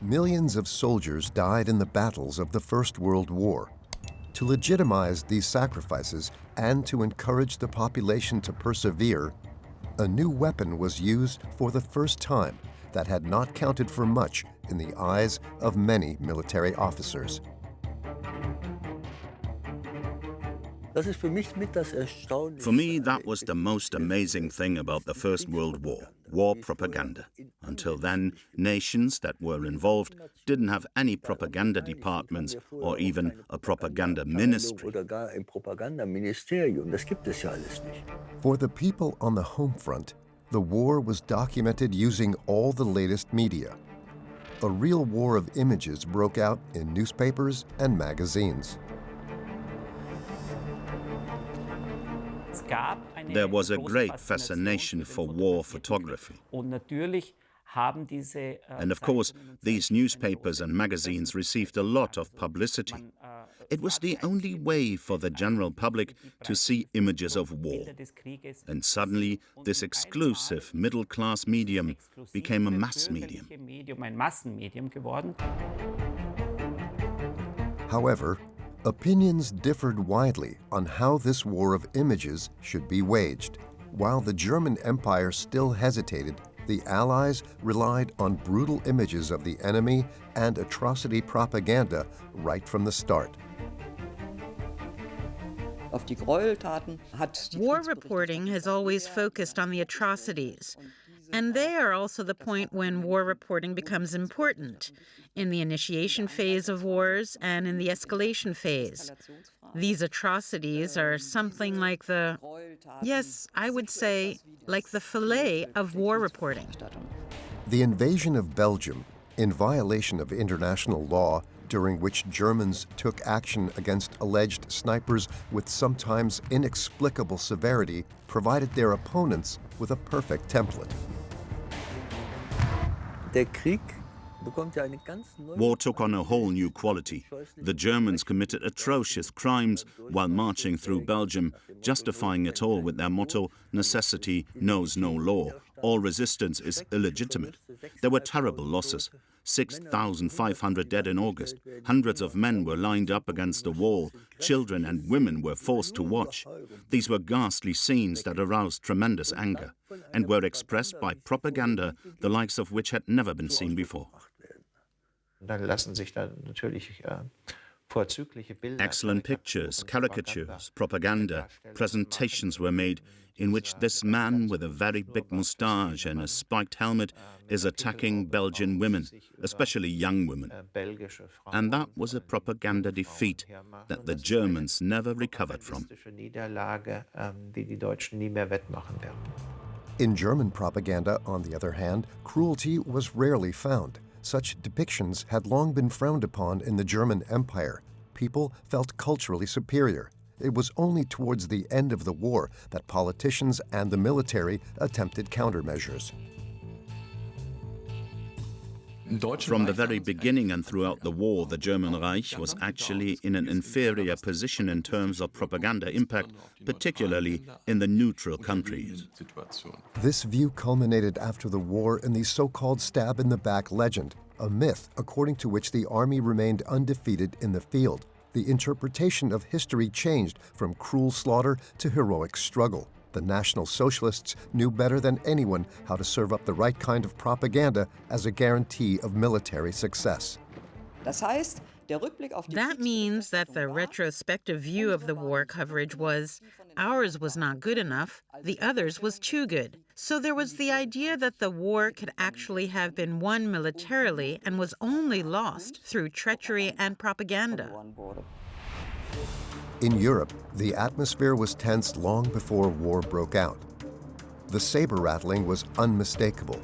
Millions of soldiers died in the battles of the First World War. To legitimize these sacrifices and to encourage the population to persevere, a new weapon was used for the first time that had not counted for much in the eyes of many military officers. For me, that was the most amazing thing about the First World War, war propaganda. Until then, nations that were involved didn't have any propaganda departments or even a propaganda ministry. For the people on the home front, the war was documented using all the latest media. A real war of images broke out in newspapers and magazines. There was a great fascination for war photography. And of course, these newspapers and magazines received a lot of publicity. It was the only way for the general public to see images of war. And suddenly, this exclusive middle-class medium became a mass medium. However, opinions differed widely on how this war of images should be waged. While the German Empire still hesitated, the Allies relied on brutal images of the enemy and atrocity propaganda right from the start. War reporting has always focused on the atrocities, and they are also the point when war reporting becomes important, in the initiation phase of wars and in the escalation phase. These atrocities are something like the, yes, I would say, like the fillet of war reporting. The invasion of Belgium, in violation of international law, during which Germans took action against alleged snipers with sometimes inexplicable severity, provided their opponents with a perfect template. War took on a whole new quality. The Germans committed atrocious crimes while marching through Belgium, justifying it all with their motto, "Necessity knows no law. All resistance is illegitimate." There were terrible losses. 6,500 dead in August. Hundreds of men were lined up against the wall. Children and women were forced to watch. These were ghastly scenes that aroused tremendous anger and were expressed by propaganda, the likes of which had never been seen before. Excellent pictures, caricatures, propaganda, presentations were made in which this man with a very big moustache and a spiked helmet is attacking Belgian women, especially young women. And that was a propaganda defeat that the Germans never recovered from. In German propaganda, on the other hand, cruelty was rarely found. Such depictions had long been frowned upon in the German Empire. People felt culturally superior. It was only towards the end of the war that politicians and the military attempted countermeasures. From the very beginning and throughout the war, the German Reich was actually in an inferior position in terms of propaganda impact, particularly in the neutral countries. This view culminated after the war in the so-called stab-in-the-back legend, a myth according to which the army remained undefeated in the field. The interpretation of history changed from cruel slaughter to heroic struggle. The National Socialists knew better than anyone how to serve up the right kind of propaganda as a guarantee of military success. That means that the retrospective view of the war coverage was, ours was not good enough, the others was too good. So there was the idea that the war could actually have been won militarily and was only lost through treachery and propaganda. In Europe, the atmosphere was tense long before war broke out. The saber-rattling was unmistakable.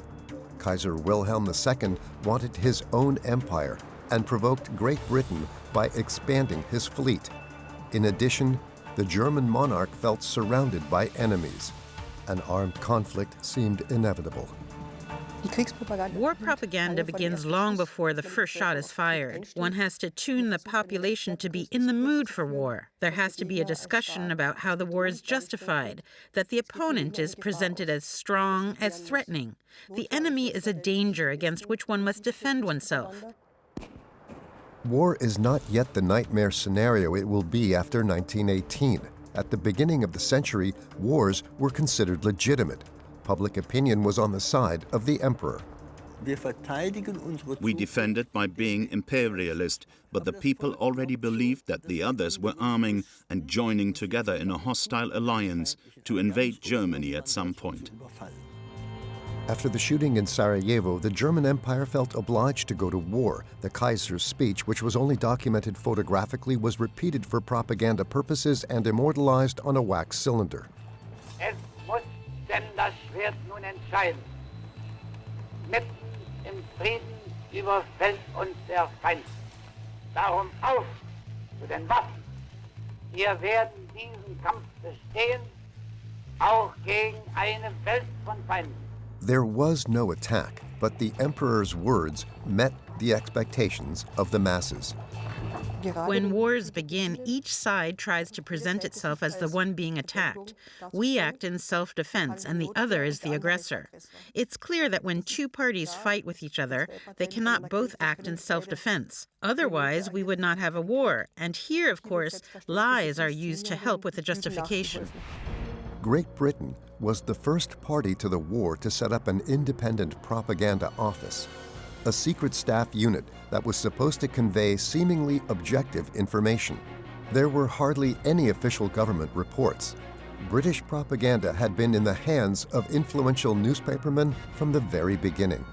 Kaiser Wilhelm II wanted his own empire and provoked Great Britain by expanding his fleet. In addition, the German monarch felt surrounded by enemies. An armed conflict seemed inevitable. War propaganda begins long before the first shot is fired. One has to tune the population to be in the mood for war. There has to be a discussion about how the war is justified, that the opponent is presented as strong, as threatening. The enemy is a danger against which one must defend oneself. War is not yet the nightmare scenario it will be after 1918. At the beginning of the century, wars were considered legitimate. Public opinion was on the side of the emperor. We defend it by being imperialist, but the people already believed that the others were arming and joining together in a hostile alliance to invade Germany at some point. After the shooting in Sarajevo, the German Empire felt obliged to go to war. The Kaiser's speech, which was only documented photographically, was repeated for propaganda purposes and immortalized on a wax cylinder. Es muss denn das Schwert nun entscheiden. Mitten im Frieden überfällt uns der Feind. Darum auf zu den Waffen. Wir werden diesen Kampf bestehen, auch gegen eine Welt von Feinden. There was no attack, but the emperor's words met the expectations of the masses. When wars begin, each side tries to present itself as the one being attacked. We act in self-defense, and the other is the aggressor. It's clear that when two parties fight with each other, they cannot both act in self-defense. Otherwise, we would not have a war. And here, of course, lies are used to help with the justification. Great Britain was the first party to the war to set up an independent propaganda office, a secret staff unit that was supposed to convey seemingly objective information. There were hardly any official government reports. British propaganda had been in the hands of influential newspapermen from the very beginning.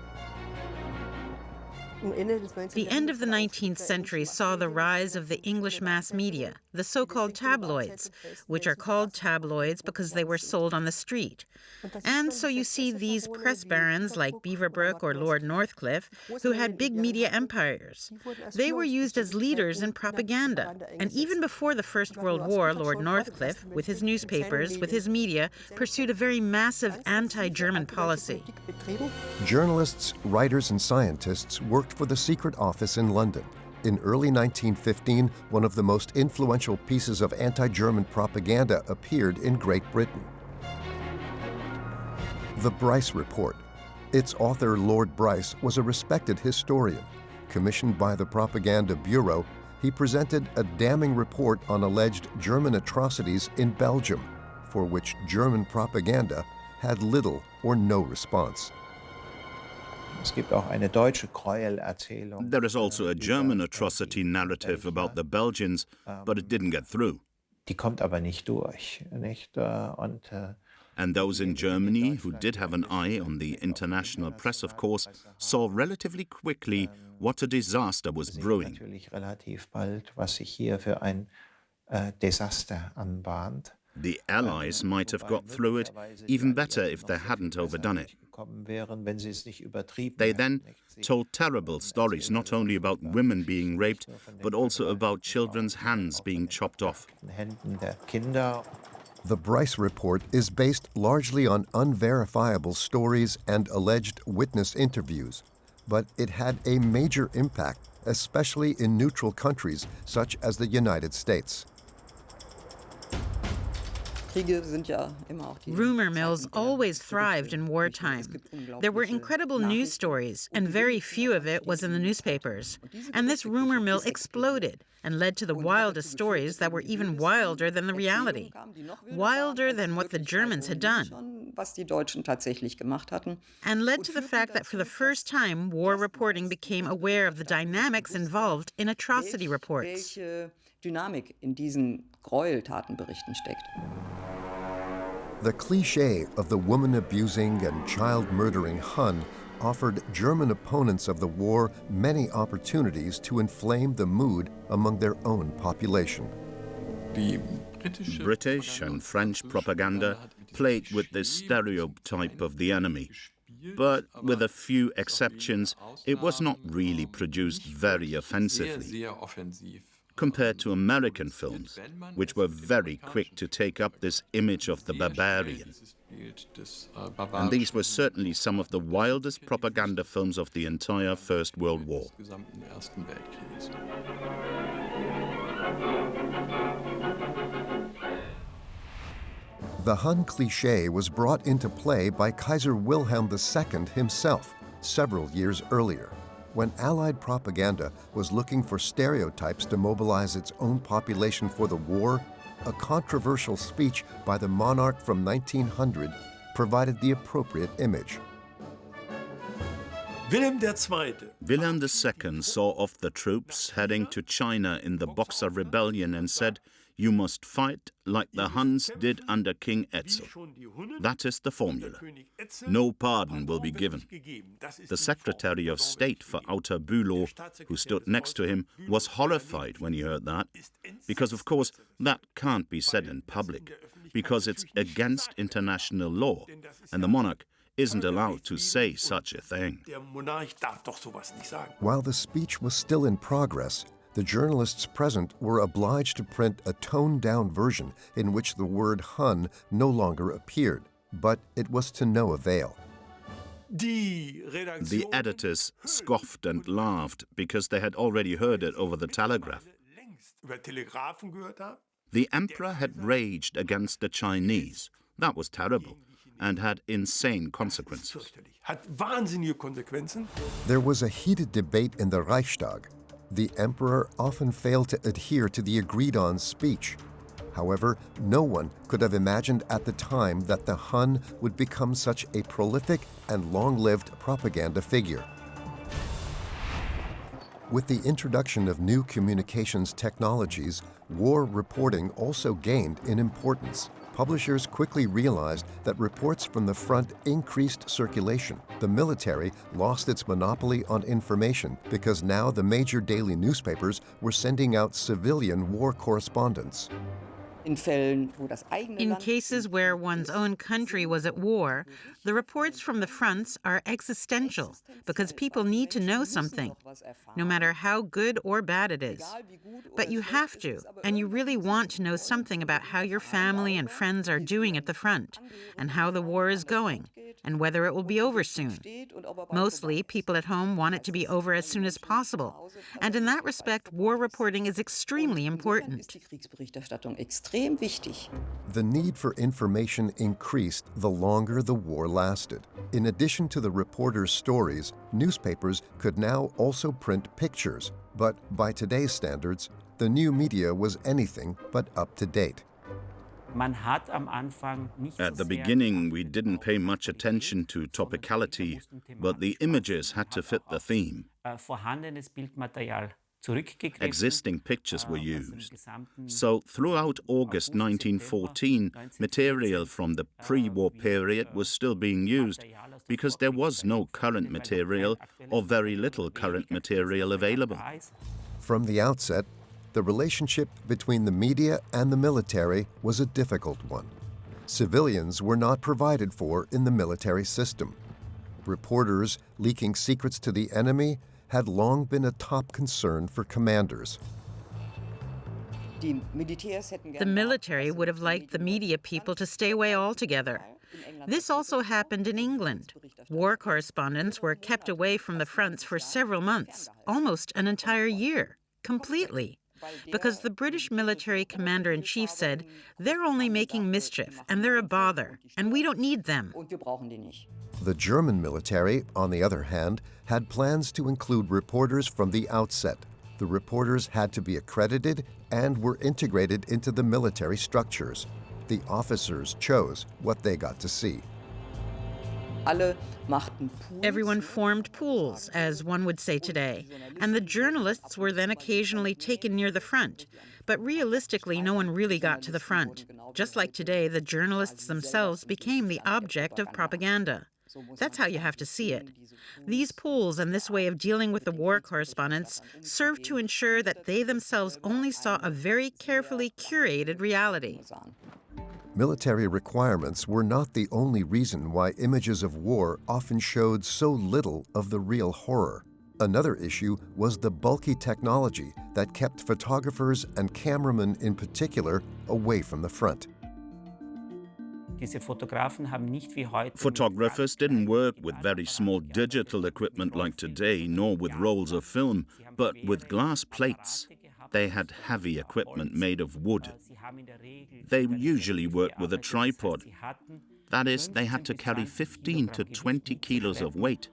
The end of the 19th century saw the rise of the English mass media, the so-called tabloids, which are called tabloids because they were sold on the street. And so you see these press barons like Beaverbrook or Lord Northcliffe, who had big media empires. They were used as leaders in propaganda. And even before the First World War, Lord Northcliffe, with his newspapers, with his media, pursued a very massive anti-German policy. Journalists, writers, and scientists worked for the secret office in London. In early 1915, one of the most influential pieces of anti-German propaganda appeared in Great Britain. The Bryce Report. Its author, Lord Bryce, was a respected historian. Commissioned by the Propaganda Bureau, he presented a damning report on alleged German atrocities in Belgium, for which German propaganda had little or no response. There is also a German atrocity narrative about the Belgians, but it didn't get through. And those in Germany who did have an eye on the international press, of course, saw relatively quickly what a disaster was brewing. The Allies might have got through it even better if they hadn't overdone it. They then told terrible stories not only about women being raped, but also about children's hands being chopped off. The Bryce Report is based largely on unverifiable stories and alleged witness interviews, but it had a major impact, especially in neutral countries such as the United States. Rumor mills always thrived in wartime. There were incredible news stories, and very few of it was in the newspapers. And this rumor mill exploded and led to the wildest stories that were even wilder than the reality, wilder than what the Germans had done, and led to the fact that for the first time, war reporting became aware of the dynamics involved in atrocity reports. The cliché of the woman-abusing and child-murdering Hun offered German opponents of the war many opportunities to inflame the mood among their own population. British and French propaganda played with this stereotype of the enemy. But with a few exceptions, it was not really produced very offensively. compared to American films, which were very quick to take up this image of the barbarian. And these were certainly some of the wildest propaganda films of the entire First World War. The Hun cliché was brought into play by Kaiser Wilhelm II himself several years earlier, when Allied propaganda was looking for stereotypes to mobilize its own population for the war. A controversial speech by the monarch from 1900 provided the appropriate image. Wilhelm II. Wilhelm II saw off the troops heading to China in the Boxer Rebellion and said, "You must fight like the Huns did under King Etzel." That is the formula. No pardon will be given. The Secretary of State for Outer Bülow, who stood next to him, was horrified when he heard that, because of course that can't be said in public, because it's against international law, and the monarch isn't allowed to say such a thing. While the speech was still in progress, the journalists present were obliged to print a toned-down version in which the word Hun no longer appeared, but it was to no avail. The editors scoffed and laughed because they had already heard it over the telegraph. The emperor had raged against the Chinese. That was terrible and had insane consequences. There was a heated debate in the Reichstag. The emperor often failed to adhere to the agreed-on speech. However, no one could have imagined at the time that the Hun would become such a prolific and long-lived propaganda figure. With the introduction of new communications technologies, war reporting also gained in importance. Publishers quickly realized that reports from the front increased circulation. The military lost its monopoly on information because now the major daily newspapers were sending out civilian war correspondents. In cases where one's own country was at war, the reports from the fronts are existential because people need to know something, no matter how good or bad it is. But you have to, and you really want to know something about how your family and friends are doing at the front, and how the war is going, and whether it will be over soon. Mostly, people at home want it to be over as soon as possible, and in that respect, war reporting is extremely important. The need for information increased the longer the war lasted. In addition to the reporters' stories, newspapers could now also print pictures, but by today's standards, the new media was anything but up to date. At the beginning, we didn't pay much attention to topicality, but the images had to fit the theme. Existing pictures were used. So throughout August 1914, material from the pre-war period was still being used because there was no current material or very little current material available. From the outset, the relationship between the media and the military was a difficult one. Civilians were not provided for in the military system. Reporters leaking secrets to the enemy had long been a top concern for commanders. The military would have liked the media people to stay away altogether. This also happened in England. War correspondents were kept away from the fronts for several months, almost an entire year, completely, because the British military commander-in-chief said, "They're only making mischief, and they're a bother, and we don't need them." The German military, on the other hand, had plans to include reporters from the outset. The reporters had to be accredited and were integrated into the military structures. The officers chose what they got to see. Everyone formed pools, as one would say today, and the journalists were then occasionally taken near the front. But realistically, no one really got to the front. Just like today, the journalists themselves became the object of propaganda. That's how you have to see it. These pools and this way of dealing with the war correspondents served to ensure that they themselves only saw a very carefully curated reality. Military requirements were not the only reason why images of war often showed so little of the real horror. Another issue was the bulky technology that kept photographers and cameramen in particular away from the front. Photographers didn't work with very small digital equipment like today, nor with rolls of film, but with glass plates. They had heavy equipment made of wood. They usually worked with a tripod. That is, they had to carry 15 to 20 kilos of weight.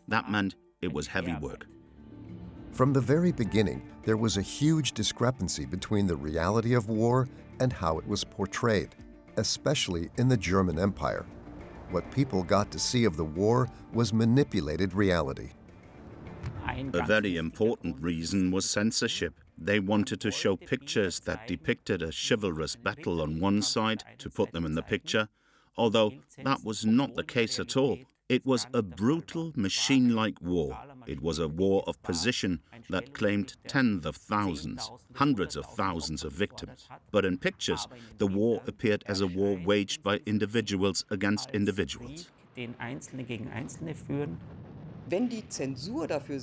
That meant it was heavy work. From the very beginning, there was a huge discrepancy between the reality of war and how it was portrayed, especially in the German Empire. What people got to see of the war was manipulated reality. A very important reason was censorship. They wanted to show pictures that depicted a chivalrous battle on one side to put them in the picture, although that was not the case at all. It was a brutal, machine-like war. It was a war of position that claimed tens of thousands, hundreds of thousands of victims. But in pictures, the war appeared as a war waged by individuals against individuals.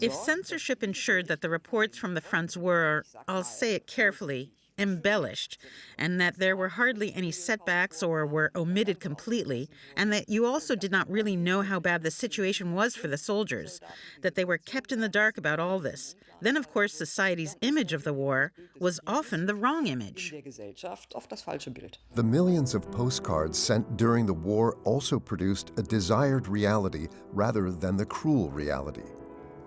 If censorship ensured that the reports from the fronts were, I'll say it carefully, embellished, and that there were hardly any setbacks or were omitted completely, and that you also did not really know how bad the situation was for the soldiers, that they were kept in the dark about all this, then of course society's image of the war was often the wrong image. The millions of postcards sent during the war also produced a desired reality rather than the cruel reality.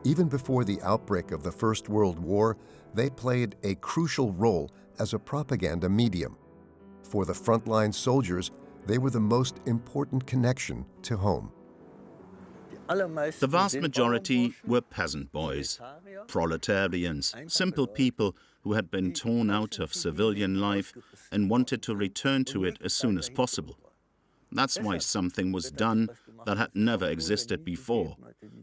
Even before the outbreak of the First World War, they played a crucial role as a propaganda medium. For the frontline soldiers, they were the most important connection to home. The vast majority were peasant boys, proletarians, simple people who had been torn out of civilian life and wanted to return to it as soon as possible. That's why something was done that had never existed before.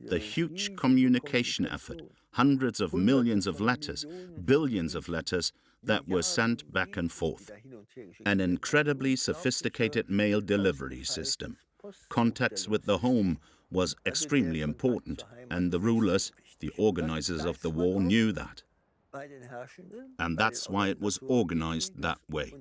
The huge communication effort, hundreds of millions of letters, billions of letters that were sent back and forth. An incredibly sophisticated mail delivery system. Contacts with the home was extremely important, and the rulers, the organizers of the war, knew that. And that's why it was organized that way.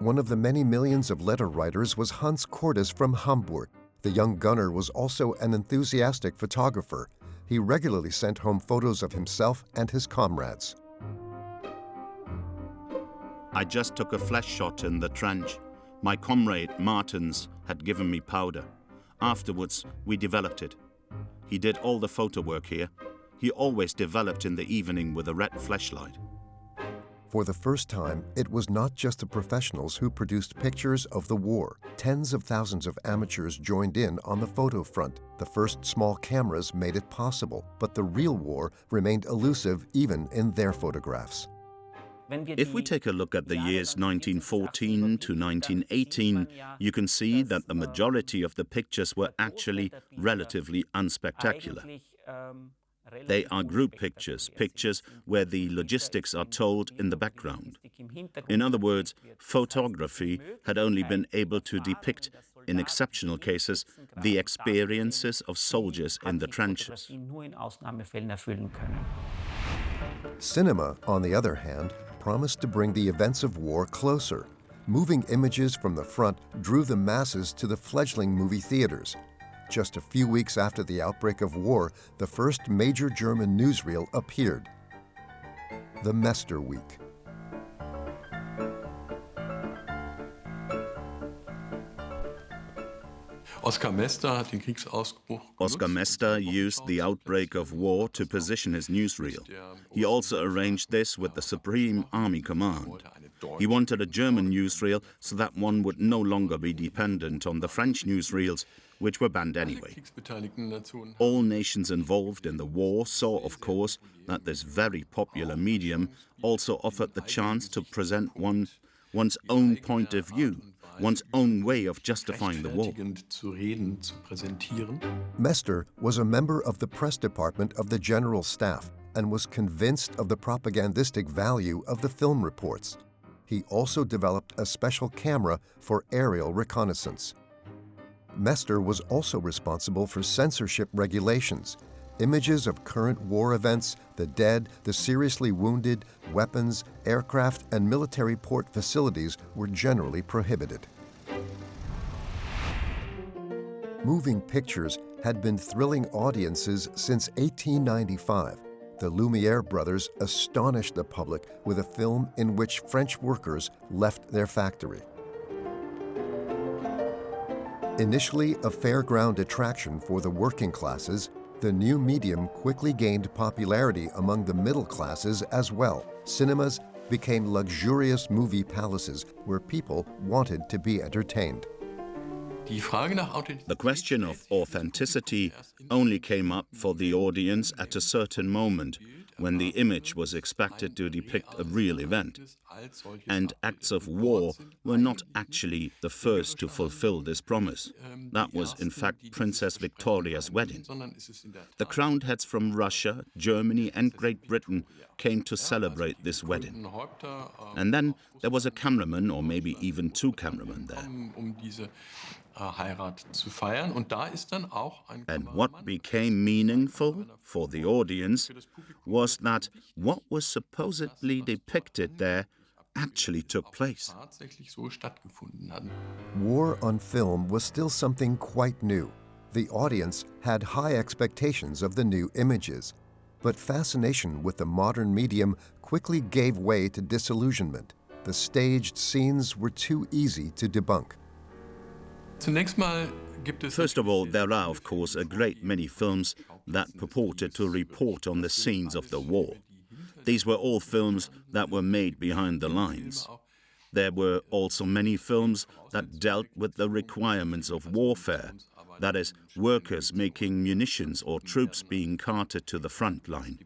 One of the many millions of letter writers was Hans Cordes from Hamburg. The young gunner was also an enthusiastic photographer. He regularly sent home photos of himself and his comrades. I just took a flash shot in the trench. My comrade, Martens, had given me powder. Afterwards, we developed it. He did all the photo work here. He always developed in the evening with a red flashlight. For the first time, it was not just the professionals who produced pictures of the war. Tens of thousands of amateurs joined in on the photo front. The first small cameras made it possible, but the real war remained elusive even in their photographs. If we take a look at the years 1914 to 1918, you can see that the majority of the pictures were actually relatively unspectacular. They are group pictures, pictures where the logistics are told in the background. In other words, photography had only been able to depict, in exceptional cases, the experiences of soldiers in the trenches. Cinema, on the other hand, promised to bring the events of war closer. Moving images from the front drew the masses to the fledgling movie theaters. Just a few weeks after the outbreak of war, the first major German newsreel appeared, the Mester Week. Oskar Mester used the outbreak of war to position his newsreel. He also arranged this with the Supreme Army Command. He wanted a German newsreel so that one would no longer be dependent on the French newsreels, which were banned anyway. All nations involved in the war saw, of course, that this very popular medium also offered the chance to present one's own point of view, one's own way of justifying the war. Mester was a member of the press department of the General Staff and was convinced of the propagandistic value of the film reports. He also developed a special camera for aerial reconnaissance. Mester was also responsible for censorship regulations. Images of current war events, the dead, the seriously wounded, weapons, aircraft, and military port facilities were generally prohibited. Moving pictures had been thrilling audiences since 1895. The Lumière brothers astonished the public with a film in which French workers left their factory. Initially a fairground attraction for the working classes, the new medium quickly gained popularity among the middle classes as well. Cinemas became luxurious movie palaces where people wanted to be entertained. The question of authenticity only came up for the audience at a certain moment, when the image was expected to depict a real event. And acts of war were not actually the first to fulfill this promise. That was, in fact, Princess Victoria's wedding. The crowned heads from Russia, Germany, and Great Britain came to celebrate this wedding. And then there was a cameraman, or maybe even two cameramen there. And what became meaningful for the audience was that what was supposedly depicted there actually took place. War on film was still something quite new. The audience had high expectations of the new images, but fascination with the modern medium quickly gave way to disillusionment. The staged scenes were too easy to debunk. First of all, there are, of course, a great many films that purported to report on the scenes of the war. These were all films that were made behind the lines. There were also many films that dealt with the requirements of warfare, that is, workers making munitions or troops being carted to the front line.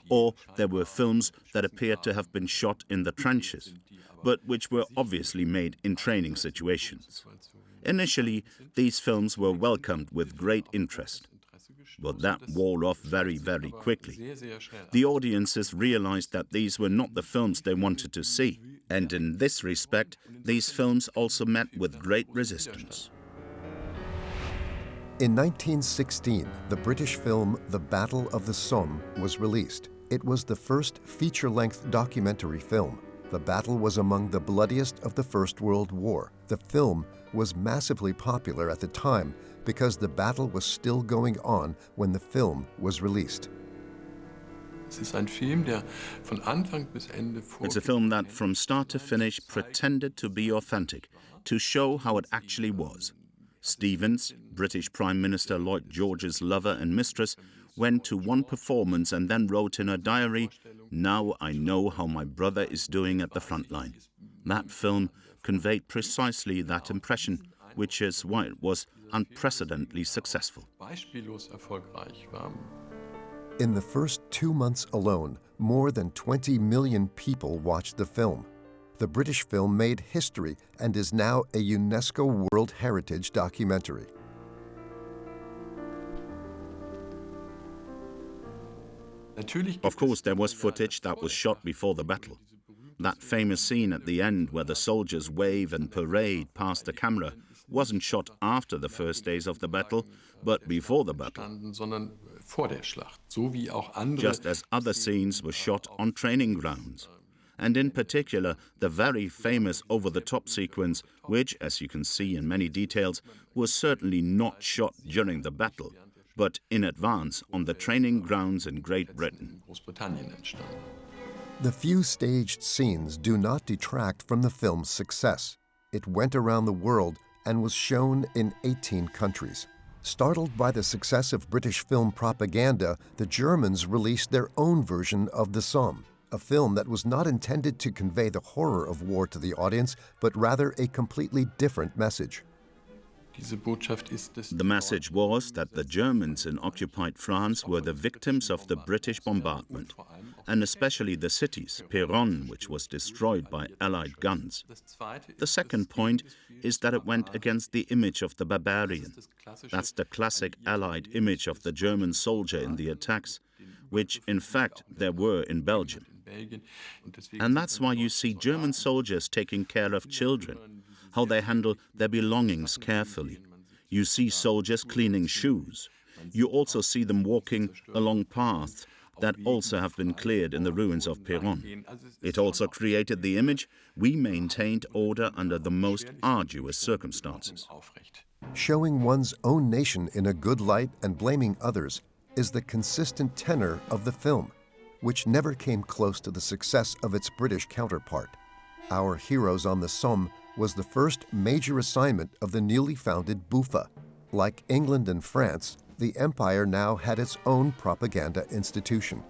Or there were films that appeared to have been shot in the trenches, but which were obviously made in training situations. Initially, these films were welcomed with great interest, but that wore off very, very quickly. The audiences realized that these were not the films they wanted to see, and in this respect, these films also met with great resistance. In 1916, the British film The Battle of the Somme was released. It was the first feature-length documentary film. The battle was among the bloodiest of the First World War. The film was massively popular at the time because the battle was still going on when the film was released. It's a film that from start to finish pretended to be authentic, to show how it actually was. Stevens, British Prime Minister Lloyd George's lover and mistress, went to one performance and then wrote in her diary, "Now I know how my brother is doing at the front line." That film conveyed precisely that impression, which is why it was unprecedentedly successful. In the first 2 months alone, more than 20 million people watched the film. The British film made history and is now a UNESCO World Heritage documentary. Of course, there was footage that was shot before the battle. That famous scene at the end where the soldiers wave and parade past the camera wasn't shot after the first days of the battle, but before the battle. Just as other scenes were shot on training grounds. And in particular, the very famous over-the-top sequence, which, as you can see in many details, was certainly not shot during the battle, but in advance on the training grounds in Great Britain. The few staged scenes do not detract from the film's success. It went around the world and was shown in 18 countries. Startled by the success of British film propaganda, the Germans released their own version of the Somme, a film that was not intended to convey the horror of war to the audience, but rather a completely different message. The message was that the Germans in occupied France were the victims of the British bombardment, and especially the cities, Péronne, which was destroyed by Allied guns. The second point is that it went against the image of the barbarian. That's the classic Allied image of the German soldier in the attacks, which in fact there were in Belgium. And that's why you see German soldiers taking care of children, how they handle their belongings carefully. You see soldiers cleaning shoes. You also see them walking along paths that also have been cleared in the ruins of Peronne. It also created the image we maintained order under the most arduous circumstances. Showing one's own nation in a good light and blaming others is the consistent tenor of the film, which never came close to the success of its British counterpart. Our Heroes on the Somme was the first major assignment of the newly founded BUFA. Like England and France, the Empire now had its own propaganda institution.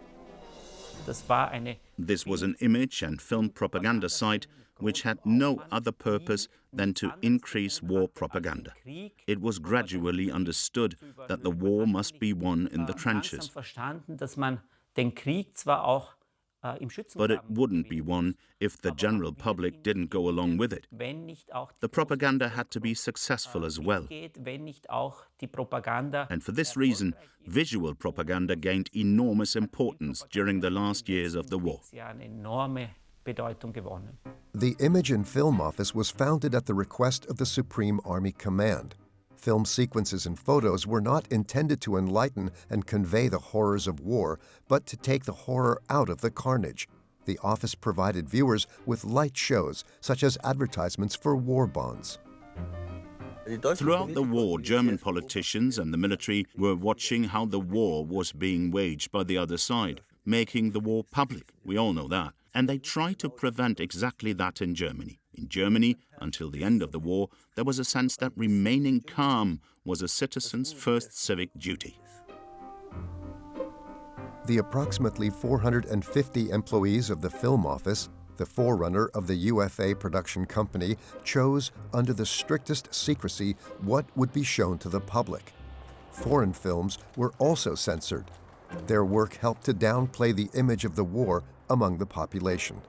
This was an image and film propaganda site which had no other purpose than to increase war propaganda. It was gradually understood that the war must be won in the trenches. But it wouldn't be won if the general public didn't go along with it. The propaganda had to be successful as well. And for this reason, visual propaganda gained enormous importance during the last years of the war. The Image and Film Office was founded at the request of the Supreme Army Command. Film sequences and photos were not intended to enlighten and convey the horrors of war, but to take the horror out of the carnage. The office provided viewers with light shows, such as advertisements for war bonds. Throughout the war, German politicians and the military were watching how the war was being waged by the other side, making the war public. We all know that. And they tried to prevent exactly that in Germany. In Germany, until the end of the war, there was a sense that remaining calm was a citizen's first civic duty. The approximately 450 employees of the Film Office, the forerunner of the UFA production company, chose, under the strictest secrecy, what would be shown to the public. Foreign films were also censored. Their work helped to downplay the image of the war among the population.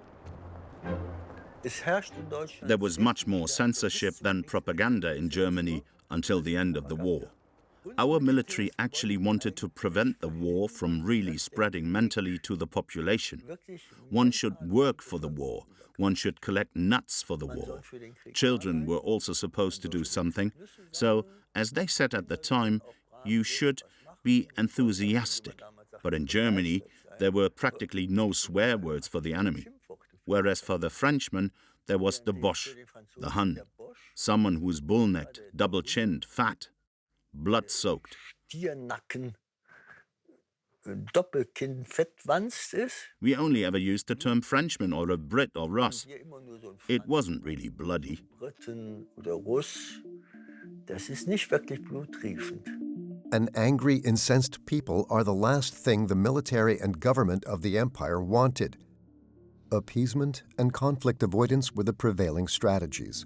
There was much more censorship than propaganda in Germany until the end of the war. Our military actually wanted to prevent the war from really spreading mentally to the population. One should work for the war. One should collect nuts for the war. Children were also supposed to do something. So, as they said at the time, you should be enthusiastic. But in Germany, there were practically no swear words for the enemy. Whereas for the Frenchman, there was the Boche, the Hun, someone who was bull-necked, double-chinned, fat, blood-soaked. We only ever used the term Frenchman or a Brit or Russ. It wasn't really bloody. An angry, incensed people are the last thing the military and government of the empire wanted. Appeasement and conflict avoidance were the prevailing strategies.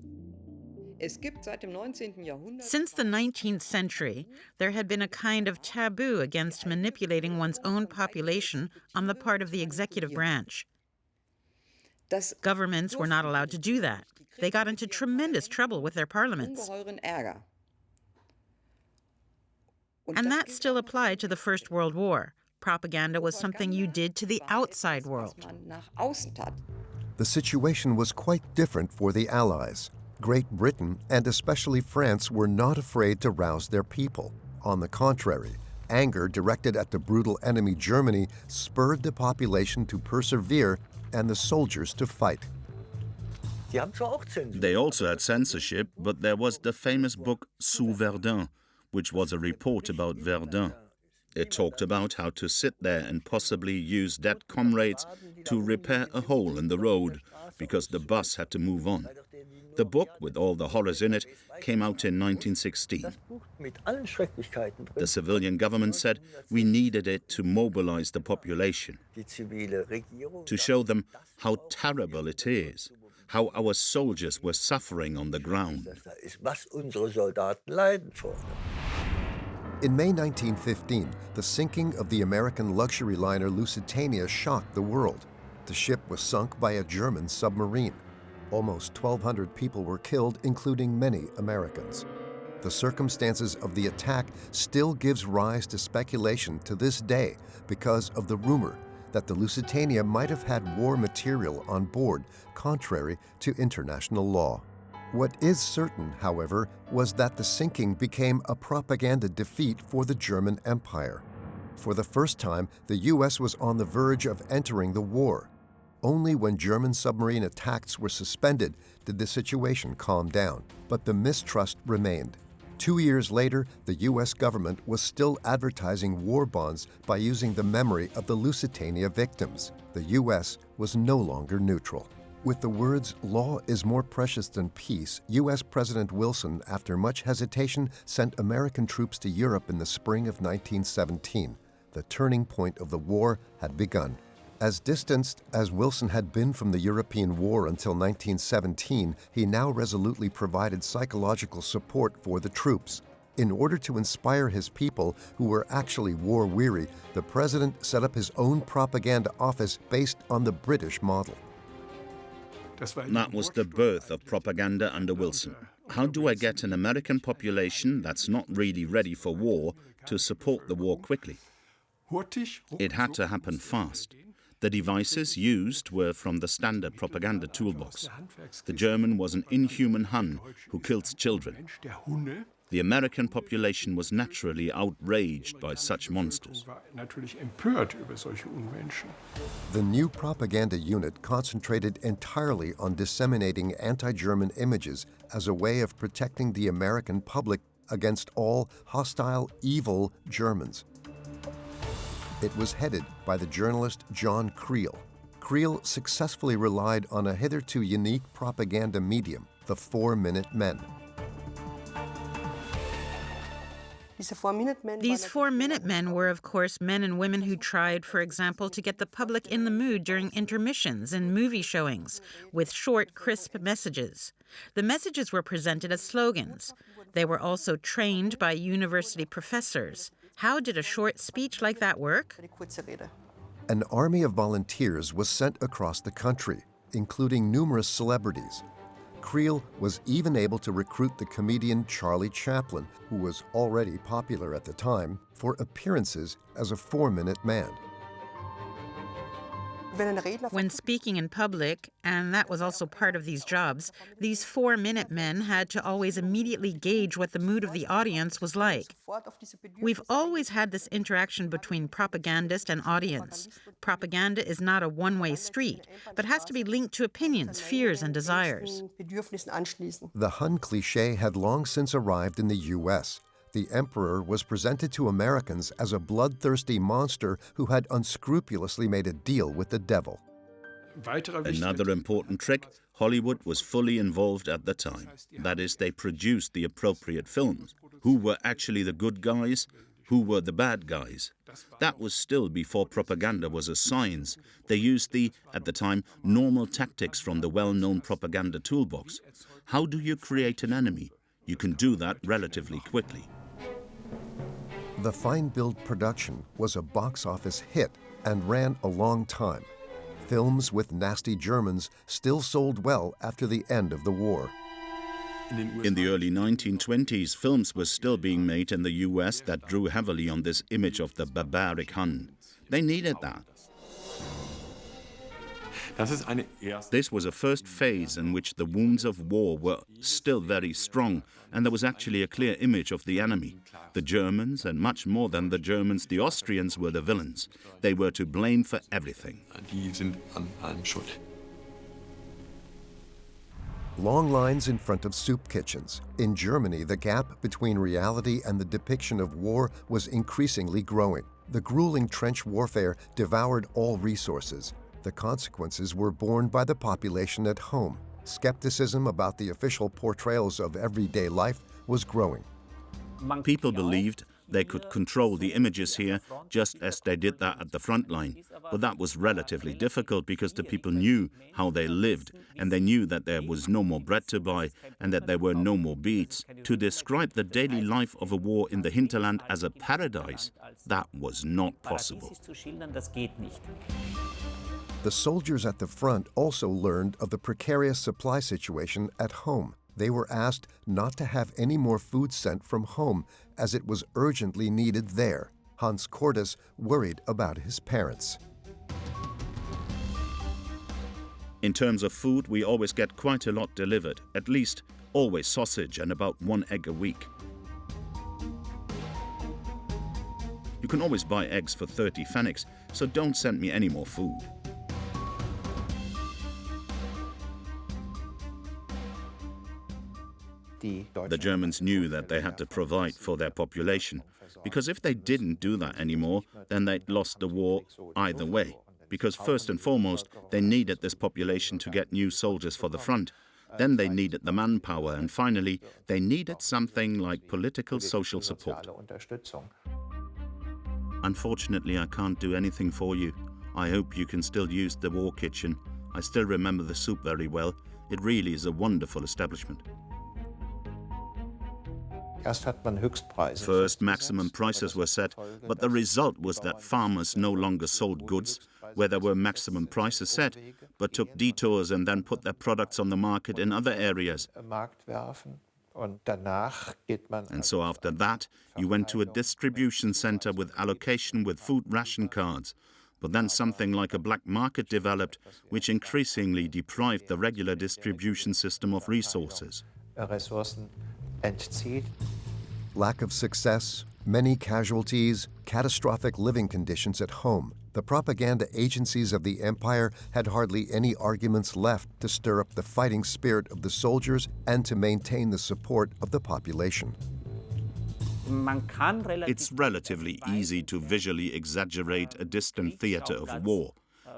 Since the 19th century, there had been a kind of taboo against manipulating one's own population on the part of the executive branch. Governments were not allowed to do that. They got into tremendous trouble with their parliaments. And that still applied to the First World War. Propaganda was something you did to the outside world. The situation was quite different for the Allies. Great Britain, and especially France, were not afraid to rouse their people. On the contrary, anger directed at the brutal enemy Germany spurred the population to persevere and the soldiers to fight. They also had censorship, but there was the famous book Sous Verdun, which was a report about Verdun. It talked about how to sit there and possibly use dead comrades to repair a hole in the road because the bus had to move on. The book, with all the horrors in it, came out in 1916. The civilian government said we needed it to mobilize the population, to show them how terrible it is, how our soldiers were suffering on the ground. In May 1915, the sinking of the American luxury liner Lusitania shocked the world. The ship was sunk by a German submarine. Almost 1,200 people were killed, including many Americans. The circumstances of the attack still gives rise to speculation to this day because of the rumor that the Lusitania might have had war material on board, contrary to international law. What is certain, however, was that the sinking became a propaganda defeat for the German Empire. For the first time, the U.S. was on the verge of entering the war. Only when German submarine attacks were suspended did the situation calm down, but the mistrust remained. 2 years later, the U.S. government was still advertising war bonds by using the memory of the Lusitania victims. The U.S. was no longer neutral. With the words, "Law is more precious than peace," U.S. President Wilson, after much hesitation, sent American troops to Europe in the spring of 1917. The turning point of the war had begun. As distanced as Wilson had been from the European war until 1917, he now resolutely provided psychological support for the troops. In order to inspire his people, who were actually war-weary, the president set up his own propaganda office based on the British model. That was the birth of propaganda under Wilson. How do I get an American population that's not really ready for war to support the war quickly? It had to happen fast. The devices used were from the standard propaganda toolbox. The German was an inhuman Hun who kills children. The American population was naturally outraged by such monsters. The new propaganda unit concentrated entirely on disseminating anti-German images as a way of protecting the American public against all hostile, evil Germans. It was headed by the journalist John Creel. Creel successfully relied on a hitherto unique propaganda medium, the 4-Minute Men. These 4-Minute Men were, of course, men and women who tried, for example, to get the public in the mood during intermissions and movie showings with short, crisp messages. The messages were presented as slogans. They were also trained by university professors. How did a short speech like that work? An army of volunteers was sent across the country, including numerous celebrities. Creel was even able to recruit the comedian Charlie Chaplin, who was already popular at the time, for appearances as a 4-Minute Man. When speaking in public, and that was also part of these jobs, these 4-Minute Men had to always immediately gauge what the mood of the audience was like. We've always had this interaction between propagandist and audience. Propaganda is not a one-way street, but has to be linked to opinions, fears, and desires. The Hun cliché had long since arrived in the U.S. The emperor was presented to Americans as a bloodthirsty monster who had unscrupulously made a deal with the devil. Another important trick, Hollywood was fully involved at the time. That is, they produced the appropriate films. Who were actually the good guys? Who were the bad guys? That was still before propaganda was a science. They used the, at the time, normal tactics from the well-known propaganda toolbox. How do you create an enemy? You can do that relatively quickly. The Feinbild production was a box office hit and ran a long time. Films with nasty Germans still sold well after the end of the war. In the early 1920s, films were still being made in the US that drew heavily on this image of the barbaric Hun. They needed that. This was a first phase in which the wounds of war were still very strong, and there was actually a clear image of the enemy. The Germans, and much more than the Germans, the Austrians were the villains. They were to blame for everything. Long lines in front of soup kitchens. In Germany, the gap between reality and the depiction of war was increasingly growing. The grueling trench warfare devoured all resources. The consequences were borne by the population at home. Skepticism about the official portrayals of everyday life was growing. People believed they could control the images here just as they did that at the front line. But that was relatively difficult because the people knew how they lived, and they knew that there was no more bread to buy and that there were no more beets. To describe the daily life of a war in the hinterland as a paradise, that was not possible. The soldiers at the front also learned of the precarious supply situation at home. They were asked not to have any more food sent from home, as it was urgently needed there. Hans Cordes worried about his parents. In terms of food, we always get quite a lot delivered, at least always sausage and about 1 egg a week. You can always buy eggs for 30 pfennigs, so don't send me any more food. The Germans knew that they had to provide for their population, because if they didn't do that anymore, then they'd lost the war either way. Because first and foremost, they needed this population to get new soldiers for the front. Then they needed the manpower, and finally, they needed something like political social support. Unfortunately, I can't do anything for you. I hope you can still use the war kitchen. I still remember the soup very well. It really is a wonderful establishment. First, maximum prices were set, but the result was that farmers no longer sold goods where there were maximum prices set, but took detours and then put their products on the market in other areas. And so after that, you went to a distribution center with allocation with food ration cards. But then something like a black market developed, which increasingly deprived the regular distribution system of resources. Lack of success, many casualties, catastrophic living conditions at home. The propaganda agencies of the empire had hardly any arguments left to stir up the fighting spirit of the soldiers and to maintain the support of the population. It's relatively easy to visually exaggerate a distant theater of war,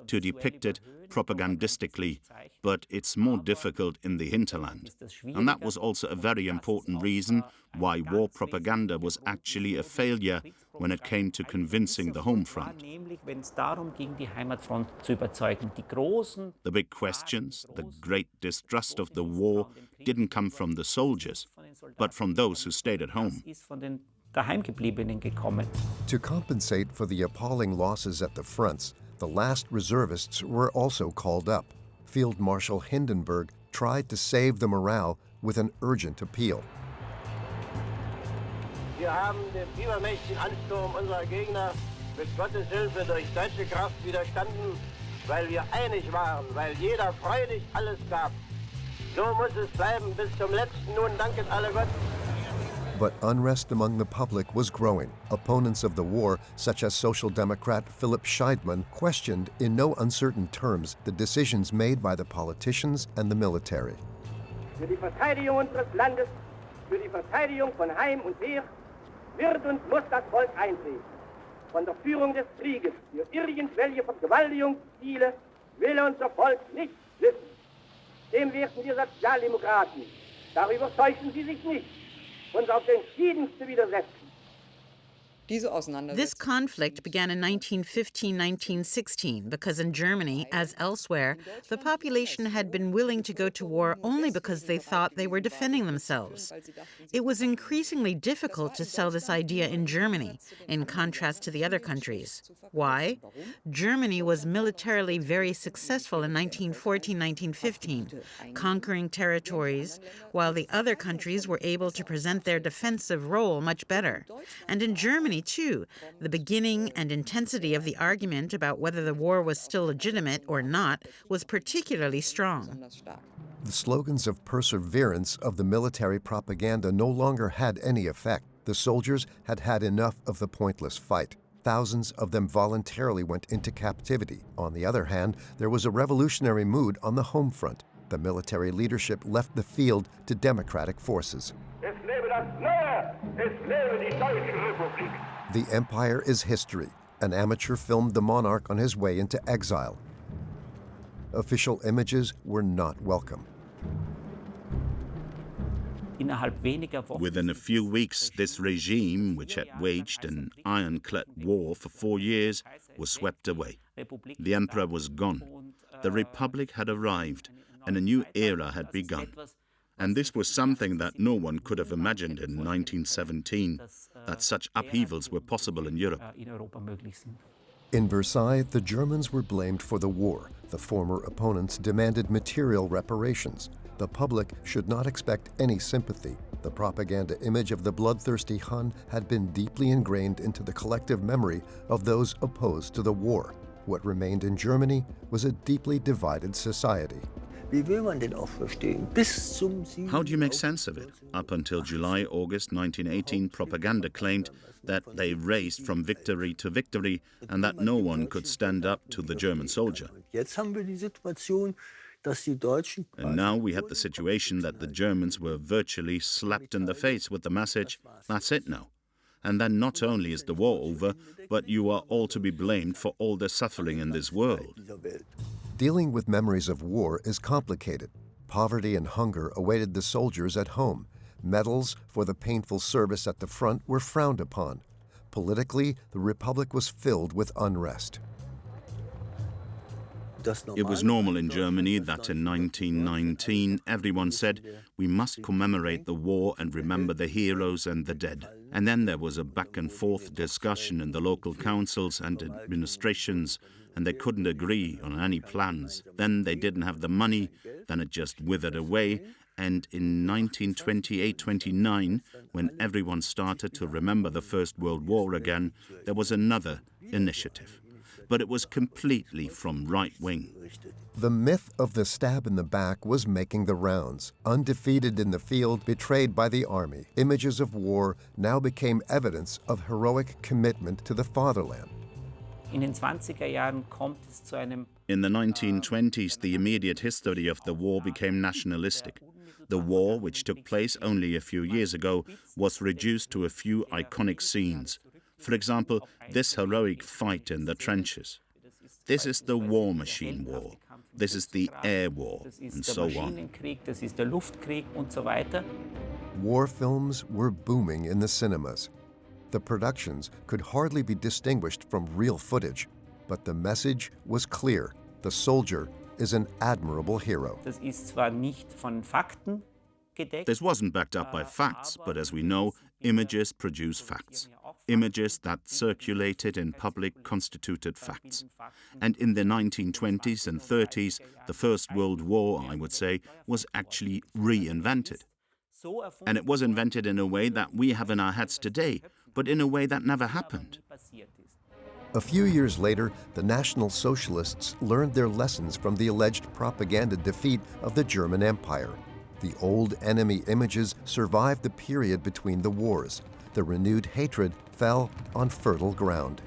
to depict it propagandistically, but it's more difficult in the hinterland. And that was also a very important reason why war propaganda was actually a failure when it came to convincing the home front. The big questions, the great distrust of the war, didn't come from the soldiers, but from those who stayed at home. To compensate for the appalling losses at the fronts, the last reservists were also called up. Field Marshal Hindenburg tried to save the morale with an urgent appeal. Wir haben dem übermächtigen Ansturm unserer Gegner mit Gottes Hilfe durch deutsche Kraft widerstanden, weil wir einig waren, weil jeder freudig alles gab. So muss es bleiben bis zum letzten. Nun danket alle Gott. But unrest among the public was growing. Opponents of the war, such as Social Democrat Philipp Scheidmann, questioned in no uncertain terms the decisions made by the politicians and the military. Für die Verteidigung unseres Landes, für die Verteidigung von Heim und Heer, wird und muss das Volk eintreten. Von der Führung des Krieges für irgendwelche Vergewaltigungsziele will unser Volk nichts wissen. Dem werden wir Sozialdemokraten, darüber täuschen Sie sich nicht, uns auf den entschiedenste widersetzen. This conflict began in 1915-1916 because in Germany, as elsewhere, the population had been willing to go to war only because they thought they were defending themselves. It was increasingly difficult to sell this idea in Germany, in contrast to the other countries. Why? Germany was militarily very successful in 1914-1915, conquering territories, while the other countries were able to present their defensive role much better. And in Germany, too, the beginning and intensity of the argument about whether the war was still legitimate or not was particularly strong. The slogans of perseverance of the military propaganda no longer had any effect. The soldiers had had enough of the pointless fight. Thousands of them voluntarily went into captivity. On the other hand, there was a revolutionary mood on the home front. The military leadership left the field to democratic forces. Es lebe das Neue! Es lebe die Deutsche Republik! The Empire is History. An amateur filmed the monarch on his way into exile. Official images were not welcome. Within a few weeks, this regime, which had waged an ironclad war for 4 years, was swept away. The emperor was gone. The republic had arrived, and a new era had begun. And this was something that no one could have imagined in 1917, that such upheavals were possible in Europe. In Versailles, the Germans were blamed for the war. The former opponents demanded material reparations. The public should not expect any sympathy. The propaganda image of the bloodthirsty Hun had been deeply ingrained into the collective memory of those opposed to the war. What remained in Germany was a deeply divided society. How do you make sense of it? Up until July, August 1918, propaganda claimed that they raced from victory to victory and that no one could stand up to the German soldier. And now we had the situation that the Germans were virtually slapped in the face with the message, "That's it now." And then not only is the war over, but you are all to be blamed for all the suffering in this world. Dealing with memories of war is complicated. Poverty and hunger awaited the soldiers at home. Medals for the painful service at the front were frowned upon. Politically, the Republic was filled with unrest. It was normal in Germany that in 1919 everyone said, "We must commemorate the war and remember the heroes and the dead." And then there was a back and forth discussion in the local councils and administrations, and they couldn't agree on any plans. Then they didn't have the money, then it just withered away. And in 1928-29, when everyone started to remember the First World War again, there was another initiative. But it was completely from right wing. The myth of the stab in the back was making the rounds. Undefeated in the field, betrayed by the army, images of war now became evidence of heroic commitment to the fatherland. In den 20er Jahren kommt es zu einem In the 1920s, the immediate history of the war became nationalistic. The war, which took place only a few years ago, was reduced to a few iconic scenes. For example, this heroic fight in the trenches. This is the war machine war. This is the air war, and so on. Das ist der Luftkrieg und so weiter. War films were booming in the cinemas. The productions could hardly be distinguished from real footage, but the message was clear. The soldier is an admirable hero. Das ist zwar nicht von Fakten gedeckt. This wasn't backed up by facts, but as we know, images produce facts. Images that circulated in public constituted facts. And in the 1920s and 30s, the First World War, I would say, was actually reinvented. And it was invented in a way that we have in our heads today, but in a way that never happened. A few years later, the National Socialists learned their lessons from the alleged propaganda defeat of the German Empire. The old enemy images survived the period between the wars. The renewed hatred fell on fertile ground.